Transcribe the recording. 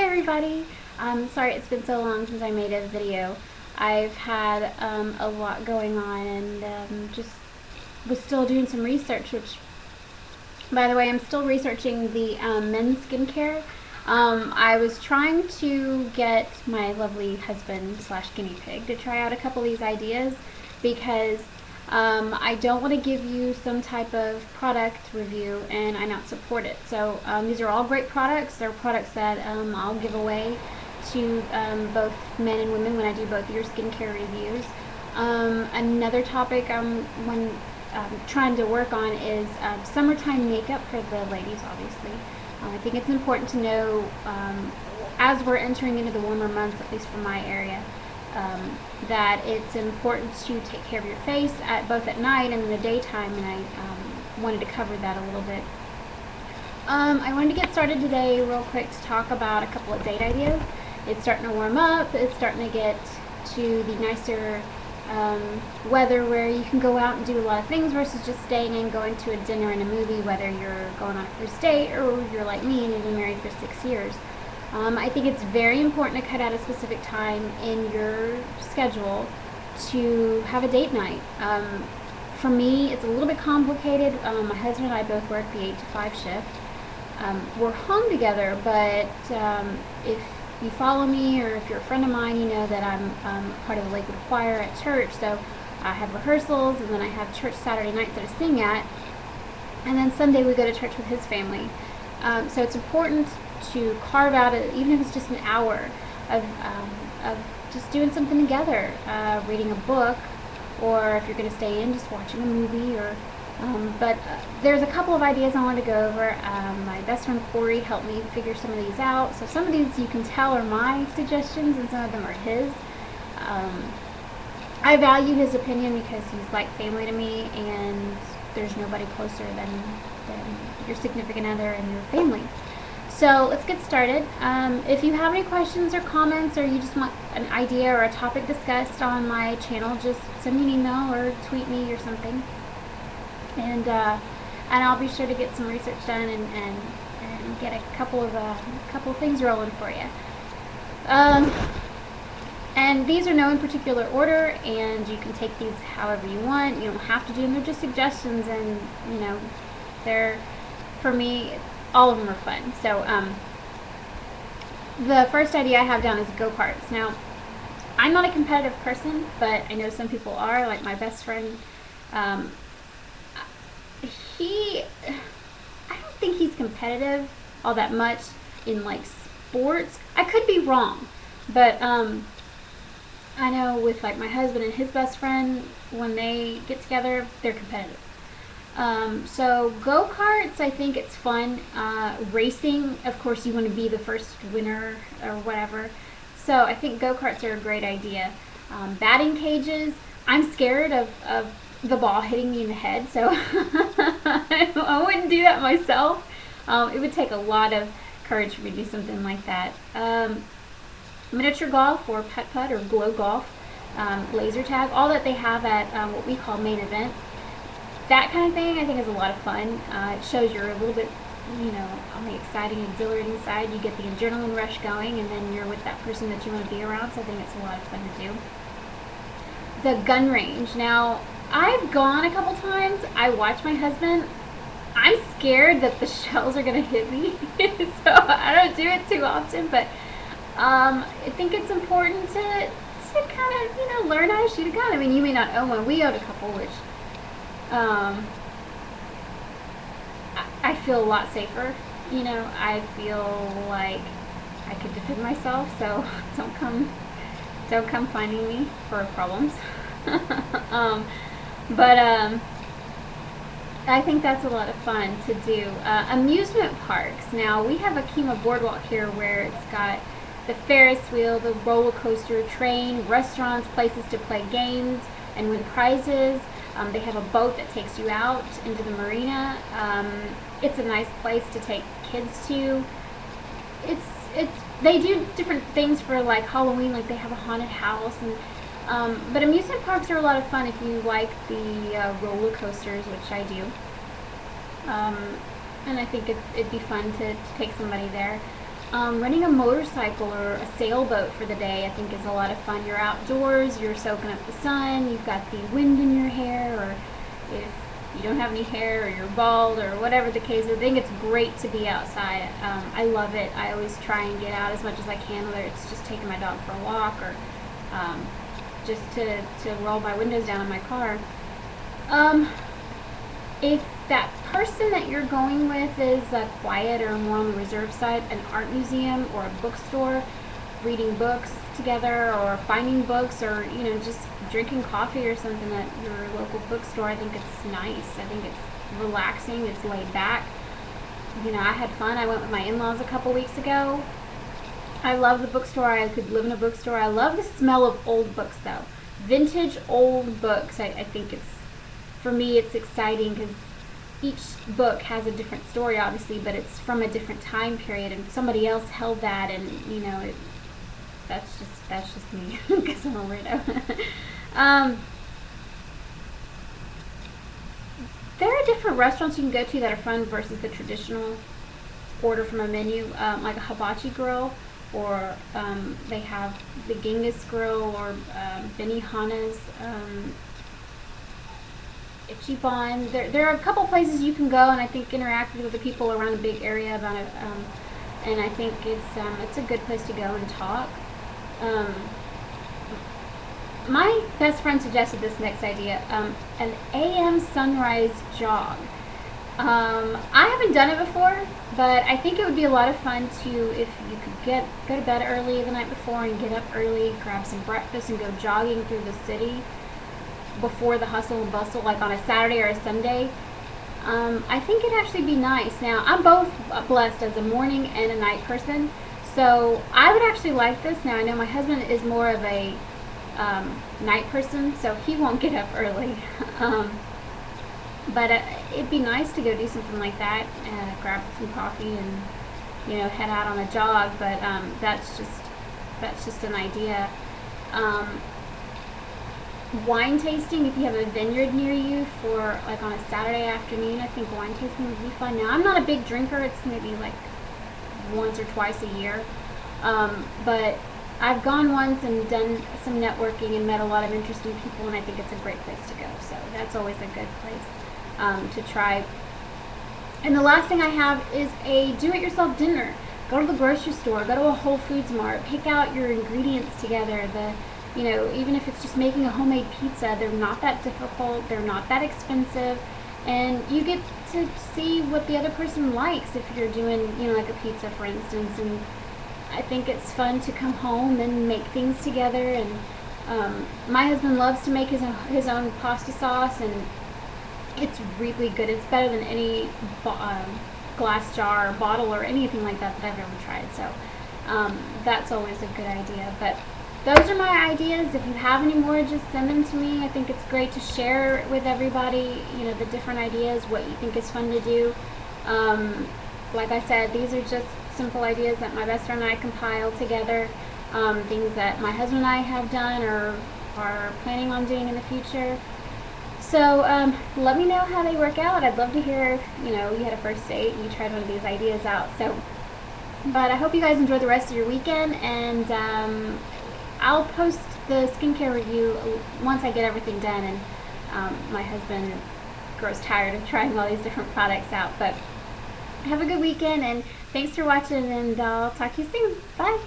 everybody! Sorry it's been so long since I made a video. I've had a lot going on and just was still doing some research, which, by the way, I'm still researching the men's skincare. I was trying to get my lovely husband slash guinea pig to try out a couple of these ideas because I don't want to give you some type of product review and I not support it. So these are all great products. They're products that I'll give away to both men and women when I do both your skincare reviews. Another topic I'm trying to work on is summertime makeup for the ladies, obviously. I think it's important to know as we're entering into the warmer months, at least from my area, that it's important to take care of your face both at night and in the daytime, and I wanted to cover that a little bit. I wanted to get started today real quick to talk about a couple of date ideas. It's starting to warm up, it's starting to get to the nicer weather where you can go out and do a lot of things versus just staying in, going to a dinner and a movie, whether you're going on a first date or you're like me and you've been married for 6 years. I think it's very important to cut out a specific time in your schedule to have a date night. For me, it's a little bit complicated. My husband and I both work the 8 to 5 shift. We're home together, but if you follow me or if you're a friend of mine, you know that I'm part of the Lakewood Choir at church, so I have rehearsals and then I have church Saturday nights that I sing at, and then Sunday we go to church with his family. So it's important to carve out, even if it's just an hour of just doing something together, reading a book, or if you're going to stay in, just watching a movie. Or but there's a couple of ideas I want to go over. My best friend Corey helped me figure some of these out. So some of these you can tell are my suggestions and some of them are his. I value his opinion because he's like family to me, and there's nobody closer than your significant other and your family. So let's get started. If you have any questions or comments, or you just want an idea or a topic discussed on my channel, just send me an email or tweet me or something, and I'll be sure to get some research done and get a couple of things rolling for you. And these are no in particular order, and you can take these however you want. You don't have to do them. They're just suggestions, and you know, they're, for me, all of them are fun. So the first idea I have down is go-karts. Now, I'm not a competitive person, but I know some people are, like my best friend. I don't think he's competitive all that much in like sports. I could be wrong, but I know with like my husband and his best friend, when they get together, they're competitive. So go-karts, I think it's fun. Racing, of course, you want to be the first winner or whatever. So I think go-karts are a great idea. Batting cages, I'm scared of the ball hitting me in the head, so I wouldn't do that myself. It would take a lot of courage for me to do something like that. Miniature golf, or putt-putt, or glow golf, laser tag, all that they have at what we call main event. That kind of thing I think is a lot of fun. It shows you're a little bit, you know, on the exciting, exhilarating side. You get the adrenaline rush going, and then you're with that person that you want to be around, so I think it's a lot of fun to do. The gun range. Now, I've gone a couple times. I watch my husband. I'm scared that the shells are going to hit me, so I don't do it too often, but I think it's important to kind of, you know, learn how to shoot a gun. I mean, you may not own one. We own a couple, which I feel a lot safer. You know, I feel like I could defend myself, so don't come finding me for problems. But I think that's a lot of fun to do. Amusement parks. Now, we have a Kima boardwalk here where it's got the Ferris wheel, the roller coaster, train, restaurants, places to play games and win prizes. They have a boat that takes you out into the marina. It's a nice place to take kids to. They do different things for like Halloween, like they have a haunted house, and but amusement parks are a lot of fun if you like the roller coasters, which I do. And I think it'd be fun to take somebody there. Renting a motorcycle or a sailboat for the day, I think, is a lot of fun. You're outdoors, you're soaking up the sun, you've got the wind in your hair, or if you don't have any hair or you're bald or whatever the case, I think it's great to be outside. I love it. I always try and get out as much as I can, whether it's just taking my dog for a walk or just to roll my windows down in my car. If that person that you're going with is quiet or more on the reserve side, an art museum or a bookstore, reading books together or finding books, or just drinking coffee or something at your local bookstore, I think it's nice. I think it's relaxing, it's laid back. I had fun. I went with my in-laws a couple weeks ago. I love the bookstore. I could live in a bookstore. I love the smell of old books though. Vintage old books. I think for me it's exciting because each book has a different story, obviously, but it's from a different time period, and somebody else held that, and that's just me because I'm a weirdo. There are different restaurants you can go to that are fun versus the traditional order from a menu, like a hibachi grill, or they have the Genghis grill, or Benihana's Ichiban. There are a couple places you can go and I think interact with the people around a big area about it, and I think it's a good place to go and talk. My best friend suggested this next idea, an AM sunrise jog. I haven't done it before, but I think it would be a lot of fun if you could go to bed early the night before and get up early, grab some breakfast, and go jogging through the city before the hustle and bustle, like on a Saturday or a Sunday. I think it'd actually be nice. Now, I'm both blessed as a morning and a night person, so I would actually like this. Now, I know my husband is more of a night person, so he won't get up early. But it'd be nice to go do something like that, grab some coffee and head out on a jog. But that's just an idea. Wine tasting, if you have a vineyard near you for like on a Saturday afternoon, I think wine tasting would be fun. Now, I'm not a big drinker. It's maybe like once or twice a year, but I've gone once and done some networking and met a lot of interesting people, and I think it's a great place to go. So that's always a good place to try. And the last thing I have is a do-it-yourself dinner. Go to the grocery store, go to a Whole Foods Mart, pick out your ingredients together. Even if it's just making a homemade pizza, they're not that difficult, they're not that expensive, and you get to see what the other person likes if you're doing, like a pizza, for instance. And I think it's fun to come home and make things together. And my husband loves to make his own pasta sauce, and it's really good. It's better than any glass jar or bottle or anything like that I've ever tried. So that's always a good idea. But those are my ideas. If you have any more, just send them to me. I think it's great to share with everybody, the different ideas, what you think is fun to do. Like I said, these are just simple ideas that my best friend and I compiled together, things that my husband and I have done or are planning on doing in the future. So let me know how they work out. I'd love to hear if you had a first date and you tried one of these ideas out. But I hope you guys enjoy the rest of your weekend, and I'll post the skincare review once I get everything done and my husband grows tired of trying all these different products out. But have a good weekend, and thanks for watching, and I'll talk to you soon. Bye!